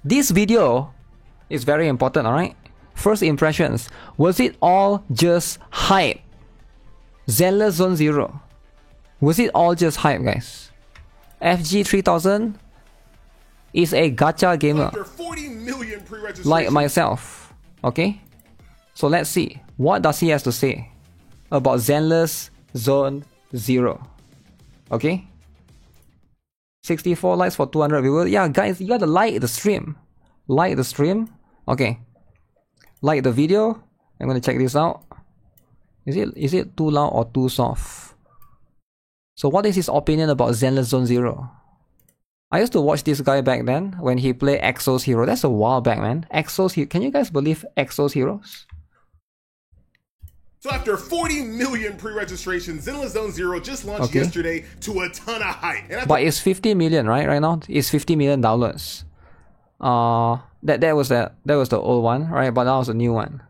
This video is very important, alright? First impressions. Was it all just hype? Zenless Zone Zero. Was it all just hype, guys? FG3000 is a gacha gamer. 40 million like myself. Okay? So let's see. What does he has to say about Zenless Zone Zero? Okay? 64 likes for 200 viewers. Yeah, guys, you gotta like the stream. Like the stream. Okay. Like the video. I'm gonna check this out. Is it too loud or too soft? So what is his opinion about Zenless Zone Zero? I used to watch this guy back then when he played Exos Hero. That's a while back, man. Exos. Can you guys believe Exos Heroes? So after 40 million pre-registrations, Zenless Zone Zero just launched yesterday to a ton of hype. But it's 50 million, right? Right now, it's 50 million downloads. That was the old one, right? But that was a new one.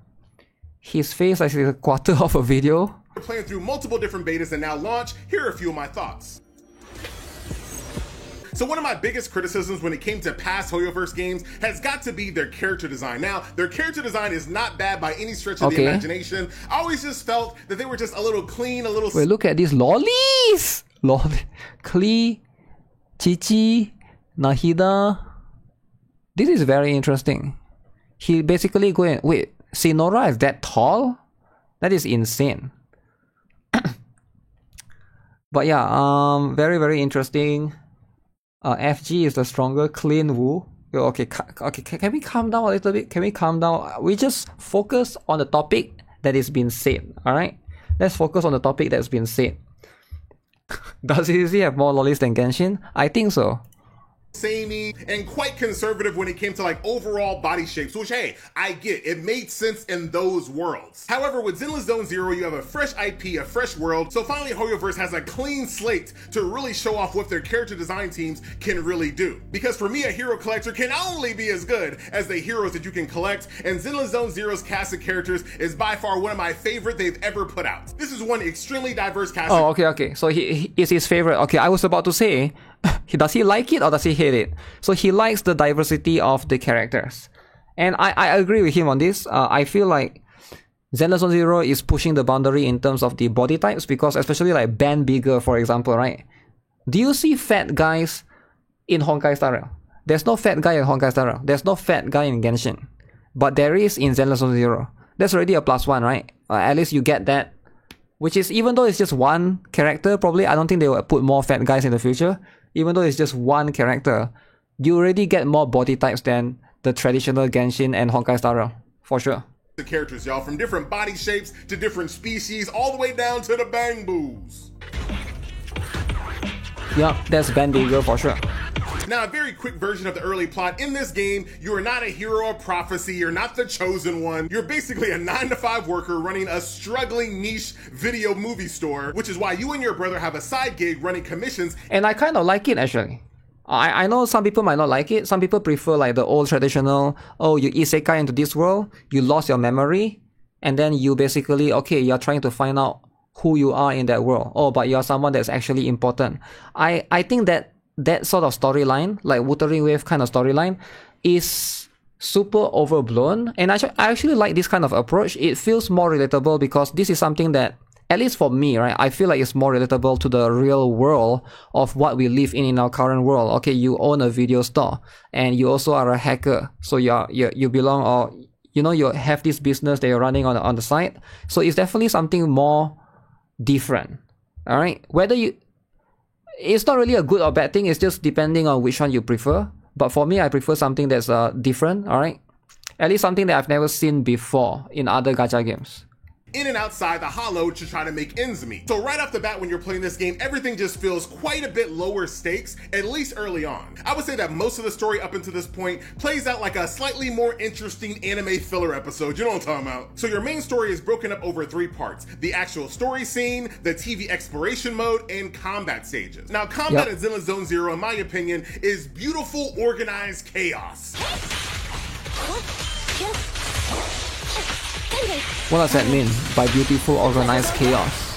His face is a quarter of a video. We're playing through multiple different betas and now launch. Here are a few of my thoughts. So one of my biggest criticisms when it came to past HoYoverse games has got to be their character design. Now, their character design is not bad by any stretch of the imagination. I always just felt that they were just a little clean, a little... Wait, look at these lollies! Klee, Chichi, Nahida. This is very interesting. He basically going... Wait, Sinora is that tall? That is insane. But yeah, very, very interesting. FG is the stronger. Clean Wu. Okay, can we calm down a little bit? Can we calm down? We just focus on the topic that is being said. Alright? Let's focus on the topic that's been said. Does he have more lollies than Genshin? I think so. Samey and quite conservative when it came to like overall body shapes, which hey, I get. It made sense in those worlds. However, with Zenless Zone Zero, you have a fresh IP, a fresh world, so finally HoYoverse has a clean slate to really show off what their character design teams can really do. Because for me, a hero collector can only be as good as the heroes that you can collect, and Zenless Zone Zero's cast of characters is by far one of my favorite they've ever put out. This is one extremely diverse cast. Oh, okay. So he is his favorite. Okay, I was about to say, does he like it or does he hate it? So he likes the diversity of the characters. And I agree with him on this. I feel like Zenless Zone Zero is pushing the boundary in terms of the body types, because especially like Ben Bigger, for example, right? Do you see fat guys in Honkai Star Rail? There's no fat guy in Honkai Star Rail. There's no fat guy in Genshin. But there is in Zenless Zone Zero. That's already a +1, right? At least you get that. Which is, even though it's just one character, probably, I don't think they will put more fat guys in the future. Even though it's just one character, you already get more body types than the traditional Genshin and Honkai Star Rail, for sure. The characters, y'all, from different body shapes to different species, all the way down to the bang boos. Yup, that's Ben Bigger for sure. Now, a very quick version of the early plot. In this game, you are not a hero of prophecy. You're not the chosen one. You're basically a 9-to-5 worker running a struggling niche video movie store, which is why you and your brother have a side gig running commissions. And I kind of like it, actually. I know some people might not like it. Some people prefer like the old traditional, oh, you isekai into this world, you lost your memory, and then you basically, okay, you're trying to find out who you are in that world. Oh, but you're someone that's actually important. I think that sort of storyline, like Wuthering Wave kind of storyline, is super overblown. And I actually like this kind of approach. It feels more relatable because this is something that, at least for me, right, I feel like it's more relatable to the real world of what we live in our current world. Okay, you own a video store and you also are a hacker. So you belong, or you know, you have this business that you're running on the side. So it's definitely something more different. All right, it's not really a good or bad thing. It's just depending on which one you prefer. But for me, I prefer something that's different. All right, at least something that I've never seen before in other gacha games. In and outside the hollow to try to make ends meet. So right off the bat when you're playing this game, everything just feels quite a bit lower stakes, at least early on. I would say that most of the story up until this point plays out like a slightly more interesting anime filler episode, you know what I'm talking about. So your main story is broken up over 3 parts: the actual story scene, the TV exploration mode, and combat stages. Now combat in Zenless Zone Zero, in my opinion, is beautiful, organized chaos. What does that mean by beautiful, organized chaos?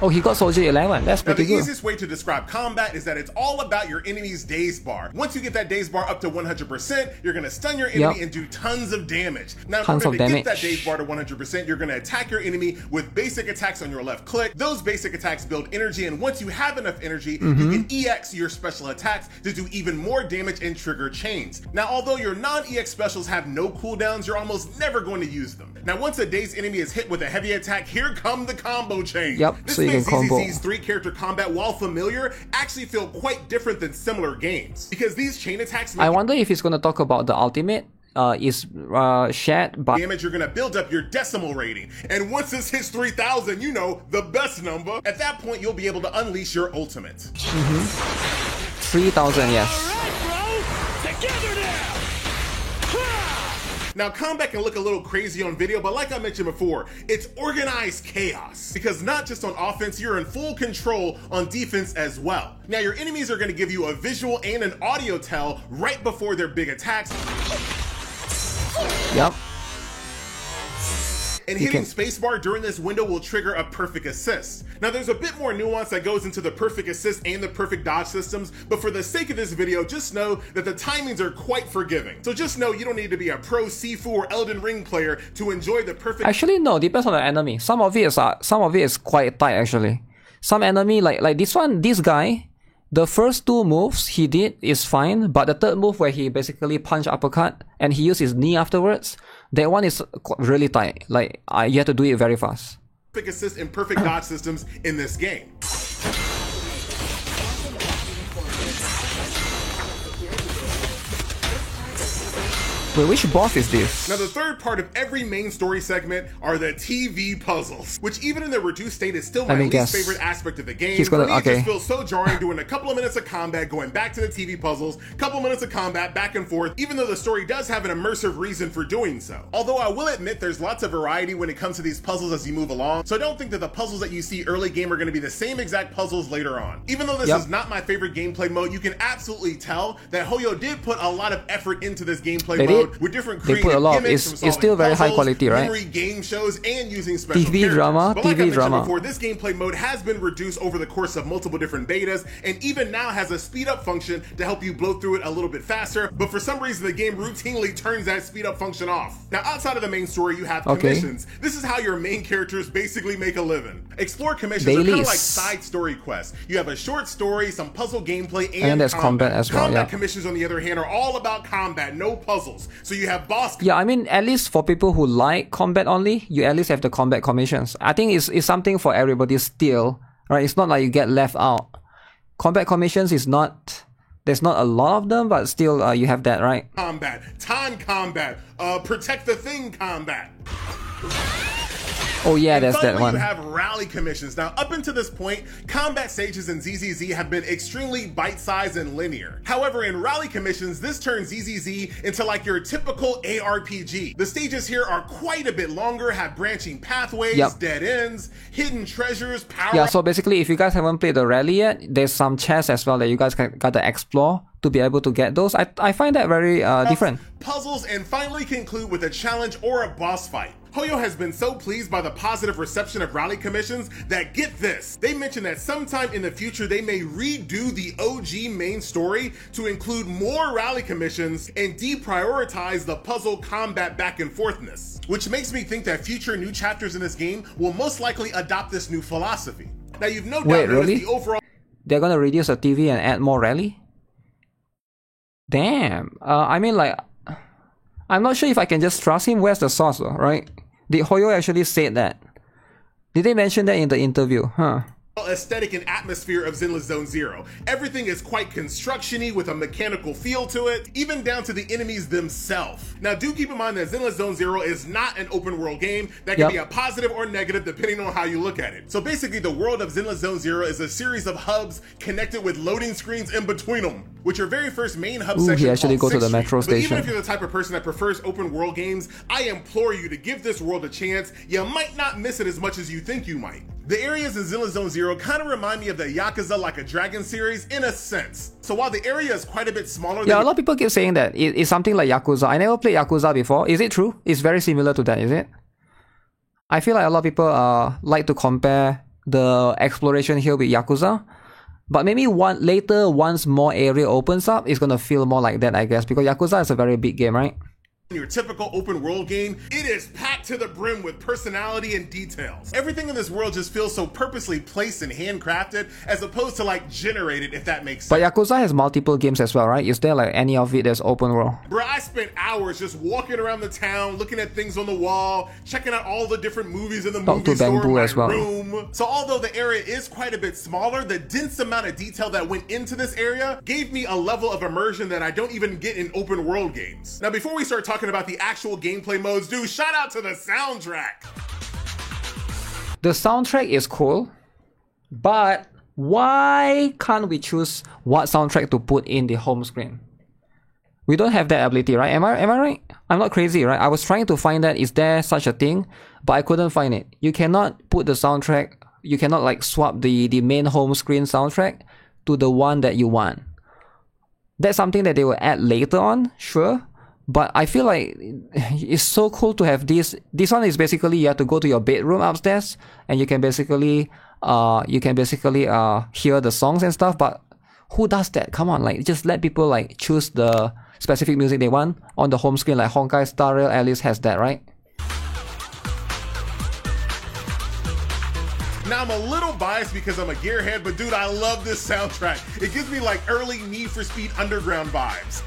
Oh, he got Soldier 11. That's Now, pretty the good. easiest way to describe combat is that it's all about your enemy's daze bar. Once you get that daze bar up to 100%, you're going to stun your enemy and do tons of damage. Now, in order to get that daze bar to 100%, you're going to attack your enemy with basic attacks on your left click. Those basic attacks build energy, and once you have enough energy, you can EX your special attacks to do even more damage and trigger chains. Now, although your non-EX specials have no cooldowns, you're almost never going to use them. Now, once a dazed enemy is hit with a heavy attack, here come the combo chain. This so you makes can combo. ZZZ's 3-character combat, while familiar, actually feel quite different than similar games. Because these chain attacks I wonder if he's going to talk about the ultimate. Is shared by damage. You're gonna build up your decimal rating, and once this hits 3,000, you know, the best number, at that point you'll be able to unleash your ultimate. 3,000, yes. Now, combat can look a little crazy on video, but like I mentioned before, it's organized chaos. Because not just on offense, you're in full control on defense as well. Now, your enemies are going to give you a visual and an audio tell right before their big attacks. Yep. And hitting spacebar during this window will trigger a perfect assist. Now, there's a bit more nuance that goes into the perfect assist and the perfect dodge systems, but for the sake of this video, just know that the timings are quite forgiving. So just know you don't need to be a pro Sifu or Elden Ring player to enjoy the perfect. Actually, no, depends on the enemy. Some of it is quite tight actually. Some enemy like this guy, the first 2 moves he did is fine, but the third move where he basically punch uppercut and he used his knee afterwards, that one is really tight. Like you have to do it very fast. Perfect assist and perfect dodge systems in this game. Wait, which boss is this? Now, the third part of every main story segment are the TV puzzles, which even in the reduced state is still my least favorite aspect of the game. He's gonna, For me, it just feels so jarring doing a couple of minutes of combat, going back to the TV puzzles, couple of minutes of combat, back and forth, even though the story does have an immersive reason for doing so. Although I will admit there's lots of variety when it comes to these puzzles as you move along, so I don't think that the puzzles that you see early game are going to be the same exact puzzles later on. Even though this is not my favorite gameplay mode, you can absolutely tell that Hoyo did put a lot of effort into this gameplay mode with different creative gimmicks. It's still very high quality, right? Memory game shows and using special TV drama, but like TV I mentioned drama. before, this gameplay mode has been reduced over the course of multiple different betas, and even now has a speed up function to help you blow through it a little bit faster. But for some reason, the game routinely turns that speed up function off. Now, outside of the main story, you have commissions. This is how your main characters basically make a living. Explore commissions are kind of like side story quests. You have a short story, some puzzle gameplay, and there's combat as well. Combat commissions, on the other hand, are all about combat, no puzzles. So you have boss. Yeah, I mean, at least for people who like combat only, you at least have the combat commissions. I think it's something for everybody still, right? It's not like you get left out. Combat commissions is not, there's not a lot of them, but still you have that, right? Combat, time combat, protect the thing combat. Oh yeah, there's that one. You have rally commissions. Now, up until this point, combat stages in ZZZ have been extremely bite-sized and linear. However, in rally commissions, this turns ZZZ into like your typical ARPG. The stages here are quite a bit longer, have branching pathways, dead ends, hidden treasures, power. Yeah, so basically, if you guys haven't played the rally yet, there's some chests as well that you guys gotta explore to be able to get those. I find that very different. Puzzles, and finally conclude with a challenge or a boss fight. Hoyo has been so pleased by the positive reception of rally commissions that, get this, they mentioned that sometime in the future they may redo the OG main story to include more rally commissions and deprioritize the puzzle combat back and forthness, which makes me think that future new chapters in this game will most likely adopt this new philosophy. Now, you've no doubt noticed the overall... They're gonna reduce the TV and add more rally? Damn. I mean, like, I'm not sure if I can just trust him. Where's the source though, right? Did Hoyo actually say that? Did they mention that in the interview? Huh. Aesthetic and atmosphere of Zenless Zone Zero. Everything is quite construction-y with a mechanical feel to it, even down to the enemies themselves. Now, do keep in mind that Zenless Zone Zero is not an open world game that can be a positive or negative depending on how you look at it. So basically, the world of Zenless Zone Zero is a series of hubs connected with loading screens in between them, which your very first main hub section he actually go to the metro station. But even if you're the type of person that prefers open world games, I implore you to give this world a chance. You might not miss it as much as you think you might. The areas in Zenless Zone Zero kind of remind me of the Yakuza Like a Dragon series in a sense. So while the area is quite a bit smaller than... a lot of people keep saying that it's something like Yakuza. I never played Yakuza before. Is it true? It's very similar to that, is it? I feel like a lot of people like to compare the exploration here with Yakuza. But maybe once more area opens up, it's gonna feel more like that, I guess, because Yakuza is a very big game, right? Your typical open world game, it is packed to the brim with personality and details. Everything in this world just feels so purposely placed and handcrafted as opposed to like generated, if that makes sense. But Yakuza has multiple games as well, right? Is there like any of it that's open world? Bro, I spent hours just walking around the town, looking at things on the wall, checking out all the different movies in the movie store in my room. So although the area is quite a bit smaller, the dense amount of detail that went into this area gave me a level of immersion that I don't even get in open world games. Now, before we start talking about the actual gameplay modes, dude, shout out to the soundtrack. The soundtrack is cool, but why can't we choose what soundtrack to put in the home screen? We don't have that ability, right? Am I right? I'm not crazy, right? I was trying to find that, is there such a thing? But I couldn't find it. You cannot put the soundtrack, you cannot like swap the main home screen soundtrack to the one that you want. That's something that they will add later on, sure. But I feel like it's so cool to have this. This one is basically you have to go to your bedroom upstairs and you can basically hear the songs and stuff. But who does that? Come on, like just let people like choose the specific music they want on the home screen. Like Honkai Star Rail at least has that, right? Now, I'm a little biased because I'm a gearhead, but dude, I love this soundtrack. It gives me like early Need for Speed Underground vibes.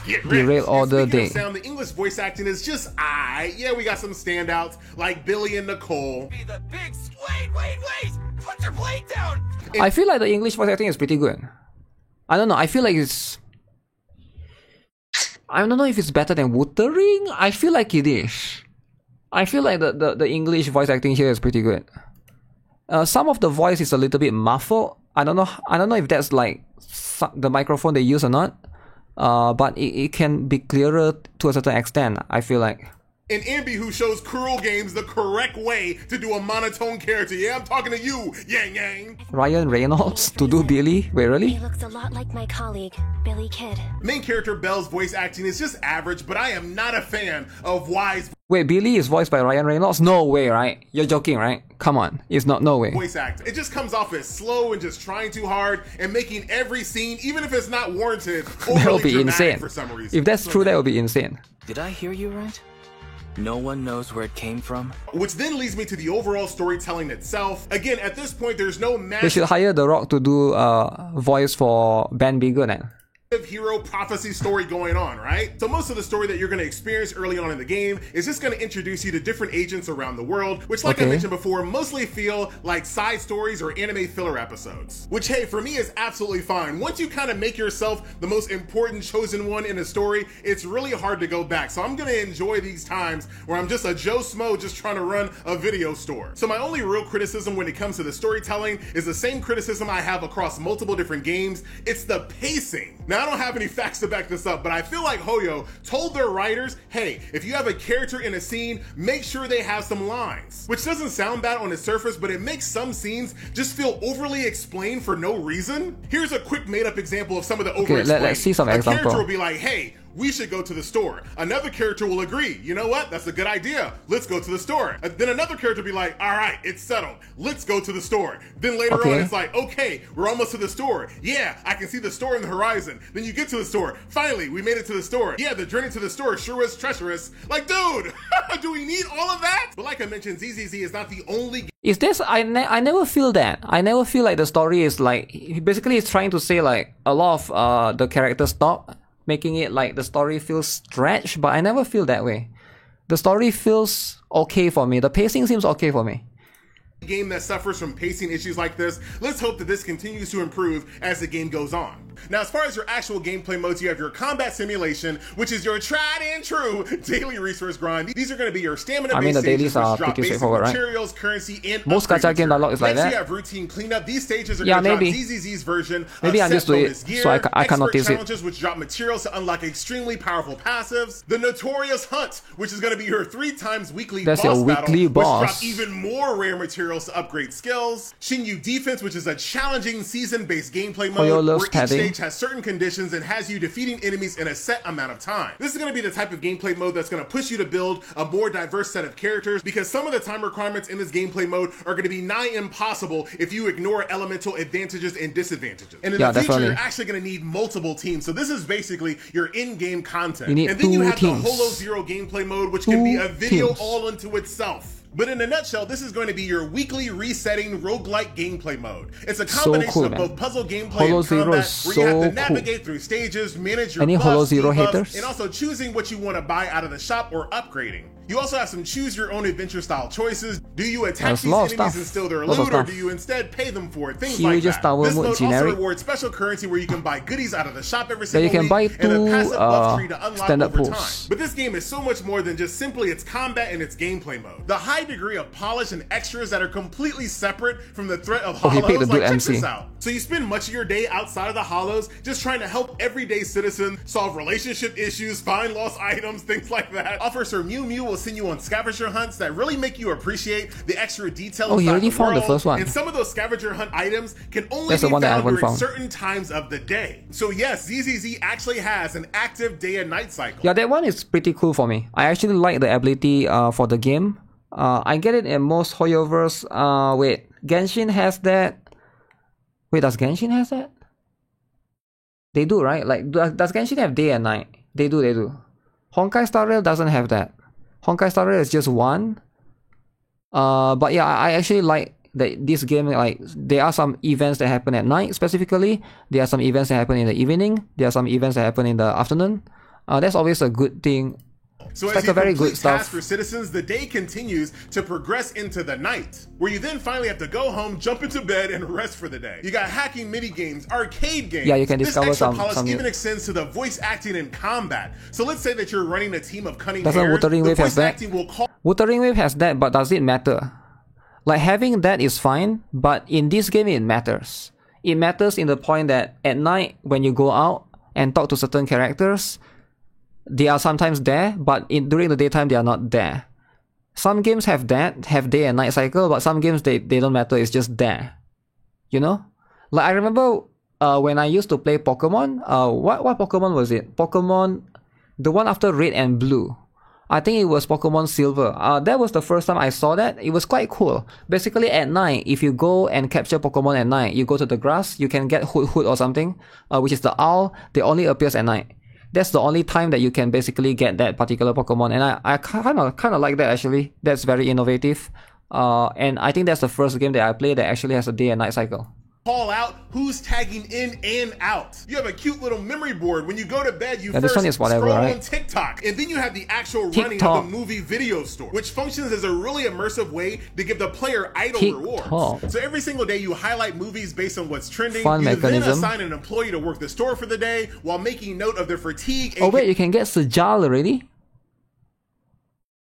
Get ready. Derail all the day. Sound, the English voice acting is just yeah, we got some standouts like Billy and Nicole. Be the big wait! Put your blade down. I feel like the English voice acting is pretty good. I don't know. I feel like it's. I don't know if it's better than Wuthering. I feel like it is. I feel like the English voice acting here is pretty good. Some of the voice is a little bit muffled. I don't know if that's like the microphone they use or not. But it can be clearer to a certain extent, I feel like. And Ambi, who shows Cruel Games the correct way to do a monotone character. Yeah, I'm talking to you, Yang Yang. Ryan Reynolds to do Billy? Wait, really? He looks a lot like my colleague, Billy Kidd. Main character Belle's voice acting is just average, but I am not a fan of Y's Wait, Billy is voiced by Ryan Reynolds? No way, right? You're joking, right? Come on. It's not, no way. voice acting. It just comes off as slow and just trying too hard and making every scene, even if it's not warranted, That would be insane. For some reason. If that's true, that would be insane. Did I hear you right? No one knows where it came from? Which then leads me to the overall storytelling itself. Again, at this point, there's no They massive should hire The Rock to do voice for Ben Bigger then. hero prophecy story going on, right? So most of the story that you're going to experience early on in the game is just going to introduce you to different agents around the world, which like I mentioned before, mostly feel like side stories or anime filler episodes. Which, hey, for me is absolutely fine. Once you kind of make yourself the most important chosen one in a story, it's really hard to go back. So I'm going to enjoy these times where I'm just a Joe Smo just trying to run a video store. So my only real criticism when it comes to the storytelling is the same criticism I have across multiple different games. It's the pacing. Now, I don't have any facts to back this up, but I feel like Hoyo told their writers, hey, if you have a character in a scene, make sure they have some lines. Which doesn't sound bad on the surface, but it makes some scenes just feel overly explained for no reason. Here's a quick made-up example of some of the over-explaining. Let's see some example. A character will be like, hey, we should go to the store. Another character will agree, you know what? That's a good idea. Let's go to the store. Then another character will be like, all right, it's settled. Let's go to the store. Then later on, it's like, okay, we're almost to the store. Yeah, I can see the store in the horizon. Then you get to the store. Finally, we made it to the store. Yeah, the journey to the store sure was treacherous. Like, dude, do we need all of that? But like I mentioned, ZZZ is not the only Is this, I never feel that. I never feel like the story is like, basically it's trying to say like a lot of the characters stop, making it like the story feels stretched, but I never feel that way. The story feels okay for me. The pacing seems okay for me. game that suffers from pacing issues like this. Let's hope that this continues to improve as the game goes on. Now, as far as your actual gameplay modes, you have your combat simulation, which is your tried and true daily resource grind. These are going to be your stamina-based the stages, dailies are which drop pretty basic straightforward, right? materials, currency, and Most gacha game dialogue is like Next, that. you have routine cleanup. These stages are going to drop ZZZ's version Maybe of I'm used to it, gear, so I can expert notice challenges, which drop materials to unlock extremely powerful passives. The Notorious Hunt, which is going to be your 3 times weekly That's boss your battle, weekly which boss. drop even more rare materials to upgrade skills. Shinyu Defense, which is a challenging season-based gameplay Hoyo mode loves where each padding. stage has certain conditions and has you defeating enemies in a set amount of time. This is going to be the type of gameplay mode that's going to push you to build a more diverse set of characters, because some of the time requirements in this gameplay mode are going to be nigh impossible if you ignore elemental advantages and disadvantages. And in the future, you're actually going to need multiple teams. So this is basically your in-game content. And then you have the Holo Zero gameplay mode, which can be a video all unto itself. But in a nutshell, this is going to be your weekly resetting roguelike gameplay mode. It's a combination of both puzzle gameplay and combat, where you have to navigate through stages, manage your buffs, debuffs, and also choosing what you want to buy out of the shop or upgrading. You also have some choose your own adventure style choices. Do you attack these enemies and steal their loot, or do you instead pay them for it? Things like that. This mode also rewards special currency where you can buy goodies out of the shop every single week, and a passive buff tree to unlock over time. But this game is so much more than just simply its combat and its gameplay mode. The high degree of polish and extras that are completely separate from the threat of Holos, like check this out. So you spend much of your day outside of the Holos just trying to help everyday citizens solve relationship issues, find lost items, things like that. Officer Mew Mew will send you on scavenger hunts that really make you appreciate the extra detail inside the world. The first one. And some of those scavenger hunt items can only be found during certain times of the day. So yes, ZZZ actually has an active day and night cycle. Yeah, that one is pretty cool for me. I actually like the ability for the game. I get it in most Hoyoverse. Wait, Genshin has that. Wait, does Genshin has that? They do, right? Like, does Genshin have day and night? They do. Honkai Star Rail doesn't have that. Honkai Star Rail is just one. But yeah, I actually like that this game. Like, there are some events that happen at night specifically. There are some events that happen in the evening. There are some events that happen in the afternoon. That's always a good thing. So as you complete tasks for citizens, the day continues to progress into the night, where you then finally have to go home, jump into bed, and rest for the day. You got hacking mini games, arcade games. Yeah, you can discover this extra polish even extends to the voice acting and combat. So let's say that you're running a team of cunning hares. Wuthering Wave has that? Wuthering Wave has that, but does it matter? Like, having that is fine, but in this game it matters. It matters in the point that at night, when you go out and talk to certain characters, they are sometimes there, but during the daytime they are not there. Some games have that, have day and night cycle, but some games they don't matter, it's just there. You know? Like, I remember when I used to play Pokemon, what Pokemon was it? Pokemon, the one after Red and Blue. I think it was Pokemon Silver. That was the first time I saw that. It was quite cool. Basically at night, if you go and capture Pokemon at night, you go to the grass, you can get Hoot or something, which is the owl. They only appears at night. That's the only time that you can basically get that particular Pokemon, and I kind of like that actually. That's very innovative, and I think that's the first game that I play that actually has a day and night cycle. Call out who's tagging in and out. You have a cute little memory board. When you go to bed, you first scroll on TikTok, and then you have the actual running of the movie video store, which functions as a really immersive way to give the player idle rewards. So every single day you highlight movies based on what's trending. You then assign an employee to work the store for the day while making note of their fatigue. Oh wait, you can get Sejal already?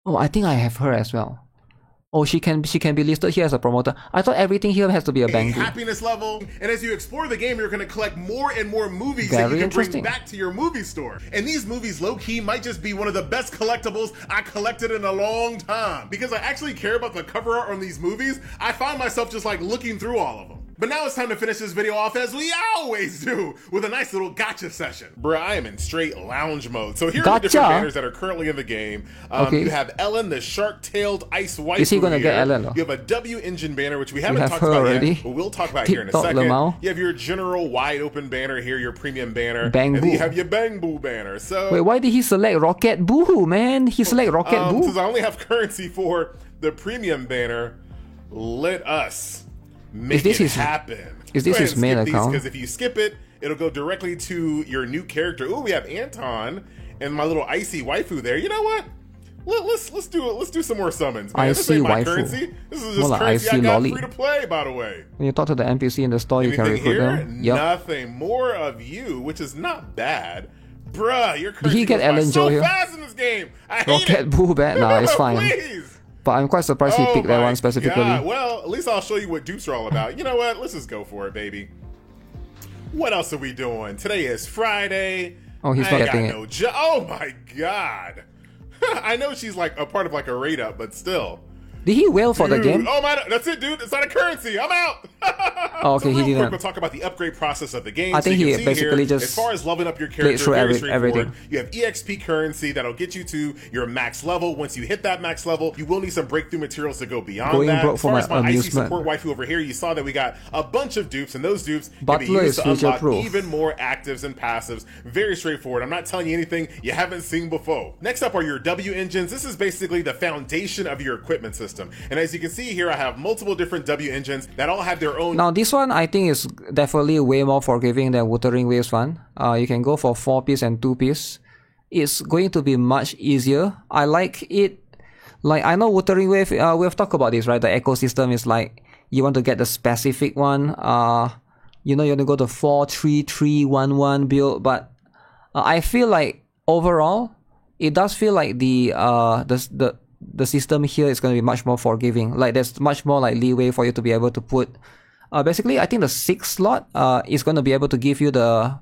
Oh, I think I have her as well. Oh, she can be listed here as a promoter. I thought everything here has to be a Bangboo. Happiness level, and as you explore the game, you're going to collect more and more movies that you can bring back to your movie store. And these movies, low-key, might just be one of the best collectibles I collected in a long time. Because I actually care about the cover art on these movies, I find myself just like looking through all of them. But now it's time to finish this video off as we always do, with a nice little gacha session. Bruh, I am in straight lounge mode. So here are the different banners that are currently in the game. You have Ellen, the shark-tailed ice wife. Is he gonna get Ellen? You have a W engine banner, which we haven't talked about yet, but we'll talk about here in a second. You have your general wide open banner here, your premium banner. And then you have your Bangboo banner. So wait, why did he select Rocket Boo, man? He select Rocket Boo? Because I only have currency for the premium banner. Let us make it happen. Is this his main account? Because if you skip it, it'll go directly to your new character. Ooh, we have Anton and my little icy waifu there. You know what? Let's do some more summons. Man. This ain't my currency. This is just currency I got free to play, by the way. When you talk to the NPC in the store, you can recruit them. Nothing. More of you, which is not bad. Bruh, your currency goes so fast in this game. I hate Rocket Boo bat? Nah, it's fine. Please. But I'm quite surprised he picked that one specifically. God. Well, at least I'll show you what dupes are all about. You know what? Let's just go for it, baby. What else are we doing? Today is Friday. Oh, he's not getting it. Oh my God. I know she's like a part of like a raid up, but still. Did he wail for the game? Oh my, that's it, dude. It's not a currency. I'm out. Oh, okay, so he real quick, didn't. we'll talk about the upgrade process of the game. I think you he can see basically here, just as far as leveling up your played character, through very straightforward. everything. You have EXP currency that'll get you to your max level. Once you hit that max level, you will need some breakthrough materials to go beyond Going that. broke As for far as my my IC amusement. support waifu over here, you saw that we got a bunch of dupes, and those dupes can be Butler used is to unlock future-proof. even more actives and passives. Very straightforward. I'm not telling you anything you haven't seen before. Next up are your W engines. This is basically the foundation of your equipment system. And as you can see here, I have multiple different W engines that all have their own. Now this one I think is definitely way more forgiving than Wuthering Waves one. You can go for 4-piece and 2-piece. It's going to be much easier. I like it. Like I know Wuthering Wave, we've talked about this, right? The ecosystem is like you want to get the specific one. You know, you want to go to 4-3-3-1-1 build, but I feel like overall it does feel like the system here is going to be much more forgiving. Like there's much more like leeway for you to be able to put. Basically, I think the 6th slot is going to be able to give you the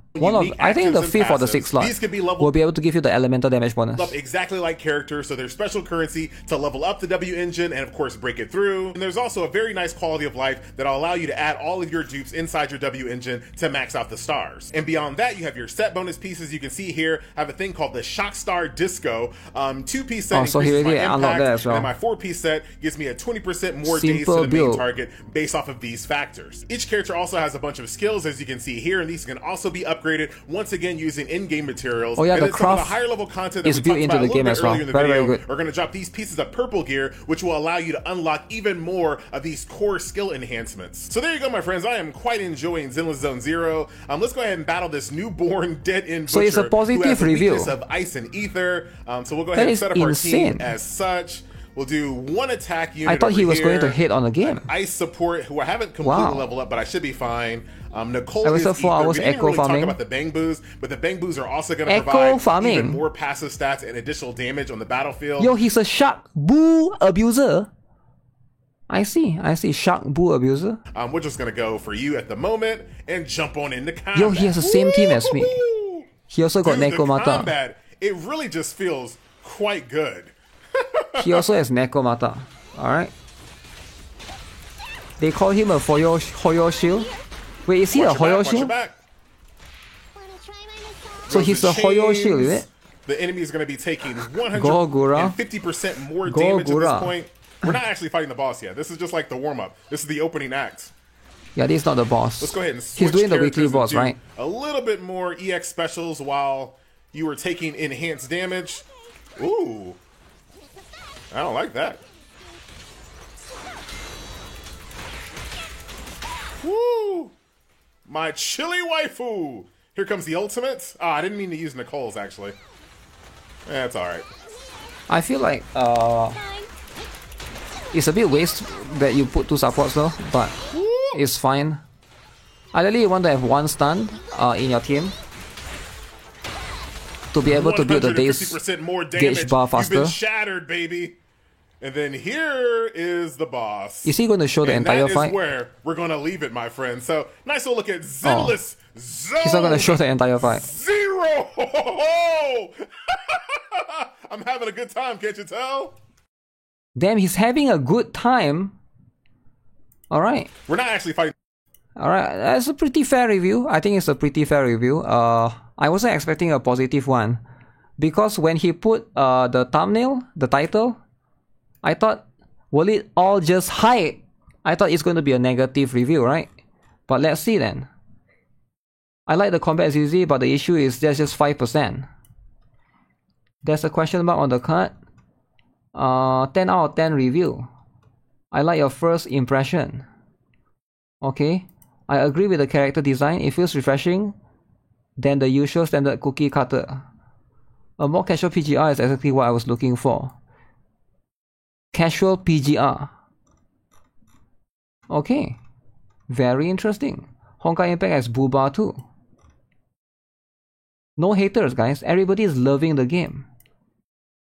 I think the 5th or the 6th slot These could be leveled will be able to give you the elemental damage bonus. up exactly like characters, so there's special currency to level up the W engine and of course break it through. And there's also a very nice quality of life that'll allow you to add all of your dupes inside your W engine to max out the stars. And beyond that, you have your set bonus pieces. You can see here I have a thing called the Shock Star Disco. 2-piece set so increases he my already unlocked impact, that as well. and then my 4-piece set gives me a 20% more days to Simple the main build. target based off of these factors. Each character also has a bunch of skills, as you can see here, and these can also be upgraded once again using in-game materials. Oh yeah, and the then some of the craft higher level content that is we built talked into about the a little game bit as well. earlier in the Very, video very good. are going to drop these pieces of purple gear, which will allow you to unlock even more of these core skill enhancements. So there you go, my friends. I am quite enjoying Zenless Zone Zero. Let's go ahead and battle this newborn dead-end So it's a butcher positive who has a review. weakness of ice and ether. So we'll go That ahead and is set up our insane. team as such. We'll do one attack unit. I thought he over was going to here. hit on the game. Ice support, who I haven't completely Wow. leveled up, but I should be fine. Nicole I is wasted 4 ether. hours We didn't echo really farming. talk about the Bang Boos, but the Bang Boos are also going to Echo provide farming. even more passive stats and additional damage on the battlefield. Yo, he's a Shark Boo abuser. I see. Shark Boo abuser. We're just going to go for you at the moment and jump on into combat. Yo, he has the same team as me. Woo! He also got Dude, the Nekomata. combat, it really just feels quite good. He also has Nekomata. Alright. They call him a Hoyo Shield. Wait, is he Watch a your Hoyo back, watch your Shield? back. So Goes he's the a Hoyo chains. Shield, is it? The enemy is going to be taking Gogura. 150% more damage at Gogura. this point. We're not actually fighting the boss yet. This is just like the warm-up. This is the opening act. Yeah, this is not the boss. Let's go ahead and switch He's doing the characters weekly and boss, do right? A little bit more EX specials while you were taking enhanced damage. Ooh. I don't like that. Woo! My chili waifu! Here comes the ultimate. Ah, I didn't mean to use Nicole's, actually. That's alright. I feel like it's a bit waste that you put 2 supports though, but it's fine. Ideally, you want to have 1 stun in your team to be able to build the days 150% more damage. gauge bar You've been faster. shattered, baby. And then here is the boss. Is he going to show the And entire that is fight? where we're going to leave it, my friend. So, nice little look at Zenless Zone He's not going to show the entire fight. Zero! I'm having a good time, can't you tell? Damn, he's having a good time. Alright. We're not actually fighting. Alright, that's a pretty fair review. I think it's a pretty fair review. I wasn't expecting a positive one. Because when he put the thumbnail, the title, I thought, will it all just hype? I thought it's going to be a negative review, right? But let's see then. I like the combat as easy, but the issue is there's just 5%. There's a question mark on the card. 10 out of 10 review. I like your first impression. Okay. I agree with the character design. It feels refreshing than the usual standard cookie cutter. A more casual PGR is exactly what I was looking for. Casual PGR. Okay. Very interesting. Honkai Impact has Booba too. No haters, guys. Everybody is loving the game.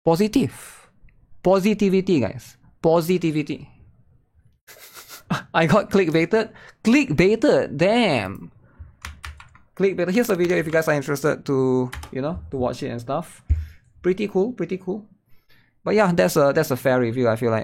Positive. Positivity, guys. Positivity. I got clickbaited. Clickbaited. Damn. Clickbaited. Here's a video if you guys are interested to, to watch it and stuff. Pretty cool. Pretty cool. But yeah, that's a fair review, I feel like.